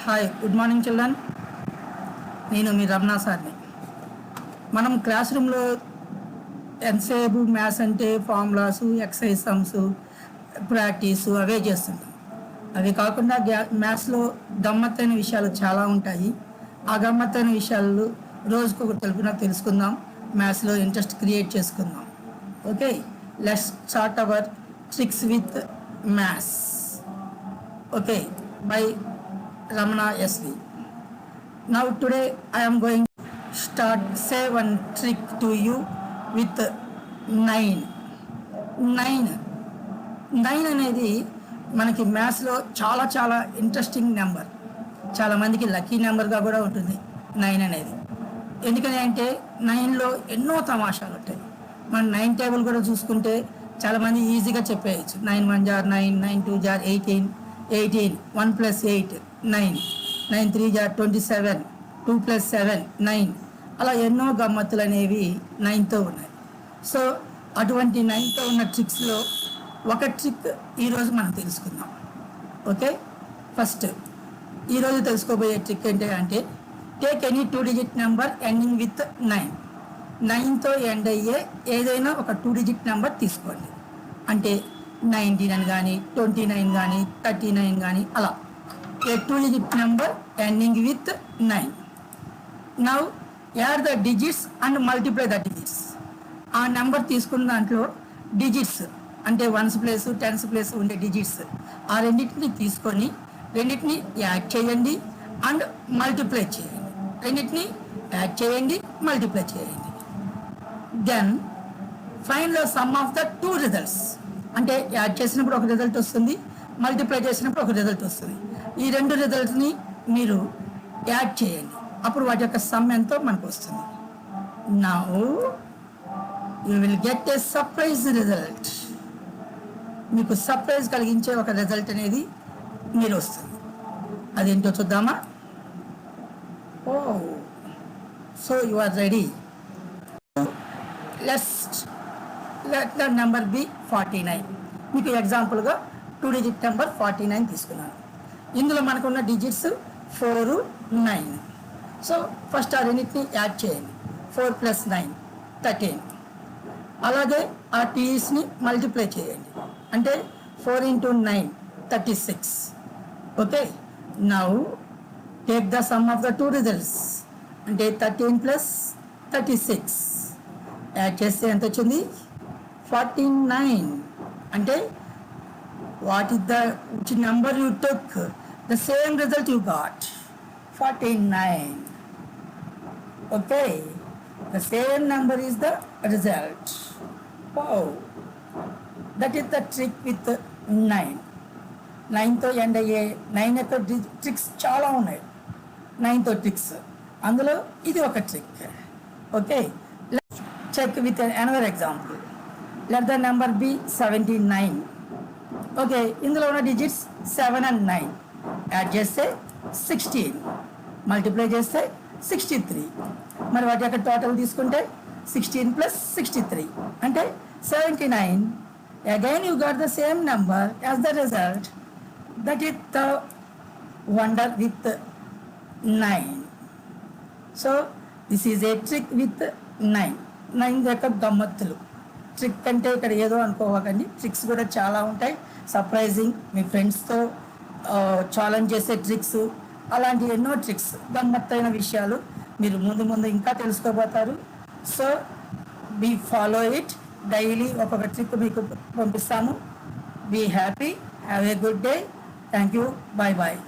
Hi, good morning children. నేను మీ రమణ సార్ని. మనం క్లాస్ రూమ్లో ఎంతసేపు మ్యాథ్స్ అంటే ఫార్ములాసు, ఎక్సైజ్ సమ్స్, ప్రాక్టీసు అవే చేస్తుంటాం. అవి కాకుండా మ్యాథ్స్లో గమ్మత్తైన విషయాలు చాలా ఉంటాయి. ఆ గమ్మత్తైన విషయాలు రోజుకొకటి తెలుసుకుందాం. మ్యాథ్స్లో ఇంట్రెస్ట్ క్రియేట్ చేసుకుందాం. Okay, let's start our tricks with maths. Okay, by Ramana SV. Now today I am going to start say one trick to you with 9. 9 అనేది మనకి మ్యాథ్స్లో చాలా చాలా ఇంట్రెస్టింగ్ నెంబర్. చాలామందికి లక్కీ నెంబర్గా కూడా ఉంటుంది 9 అనేది. ఎందుకని అంటే 9లో ఎన్నో తమాషాలు ఉంటాయి. మన 9 టేబుల్ కూడా చూసుకుంటే చాలామంది ఈజీగా చెప్పేయచ్చు. 9 1 jar 9, 9 2 jar 18, 1 + 8 9, 9 3 jar 27, 2 + 7 9. అలా ఎన్నో గమ్మత్తులు అనేవి 9తో ఉన్నాయి. సో అటువంటి 9తో ఉన్న ట్రిక్స్లో ఒక ట్రిక్ ఈరోజు మనం తెలుసుకుందాం. ఓకే, ఫస్ట్ ఈరోజు తెలుసుకోబోయే ట్రిక్ ఏంటి అంటే take any 2 digit number ending with 9. 9తో ఎండ్ అయ్యే ఏదైనా ఒక 2 digit నెంబర్ తీసుకోండి. అంటే 19 అని కానీ, 29 కానీ, 39 కానీ అలా a 2 digit number ending with 9. Now add the digits and multiply the digits. ఆ నెంబర్ తీసుకున్న దాంట్లో డిజిట్స్ అంటే 1s ప్లేస్ 10s ప్లేస్ ఉండే డిజిట్స్ ఆ రెండింటిని తీసుకొని రెండింటిని యాడ్ చేయండి అండ్ మల్టిప్లై చేయండి. రెండింటిని యాడ్ చేయండి, మల్టిప్లై చేయండి. Then find the sum of the 2 results. అంటే యాడ్ చేసినప్పుడు ఒక రిజల్ట్ వస్తుంది, మల్టిప్లై చేసినప్పుడు ఒక రిజల్ట్ వస్తుంది. ఈ 2 రిజల్ట్ని మీరు యాడ్ చేయండి, అప్పుడు వాటి యొక్క సమ్ ఎంతో మనకు వస్తుంది. Now you will get a surprise result. మీకు సర్ప్రైజ్ కలిగించే ఒక రిజల్ట్ అనేది మీరు వస్తుంది. అదేంటో చూద్దామా? Oh, so you are ready. Let the number be 49. మీకు ఎగ్జాంపుల్గా 2 digit నెంబర్ 49 తీసుకున్నాను. ఇందులో మనకున్న డిజిట్స్ 4, 9. సో ఫస్ట్ ఆ రెండింటిని యాడ్ చేయండి. 4 + 9 13. అలాగే ఆ టీస్ని మల్టిప్లై చేయండి. అంటే 4 × 9 36. Okay, now take the sum of the 2 results. అంటే 13 + 36 యాడ్ చేస్తే ఎంత వచ్చింది? 49. అంటే what is which number you took, the same result you got, 49. Okay, the same number is the result. Oh, that is the trick with 9. 9తో end అయ్యే 9 యొక్క tricks చాలా ఉన్నాయి. 9తో ట్రిక్స్, అందులో ఇది ఒక trick. Okay, let's check with another example. Let the number be 79. Okay, ఇందులో ఉన్న డిజిట్స్ 7 and 9 యాడ్ చేస్తే 16, మల్టిప్లై చేస్తే 63. మరి వాటి యొక్క టోటల్ తీసుకుంటే 16 + 63 అంటే 79. Again you got the same number as the result. That is the wonder with 9. So this is a trick with 9. 9 యొక్క గమ్మత్తులు. ట్రిక్ అంటే ఇక్కడ ఏదో అనుకోవకండి, ట్రిక్స్ కూడా చాలా ఉంటాయి. సర్ప్రైజింగ్, మీ ఫ్రెండ్స్తో ఛాలెంజ్ చేసే ట్రిక్స్, అలాంటి ఎన్నో ట్రిక్స్, గమ్మత్తైన విషయాలు మీరు ముందు ఇంకా తెలుసుకోబోతారు. So be follow it. Daily ఒక్కొక్క ట్రిక్ మీకు పంపిస్తాము. Be happy, have a good day. Thank you, bye bye.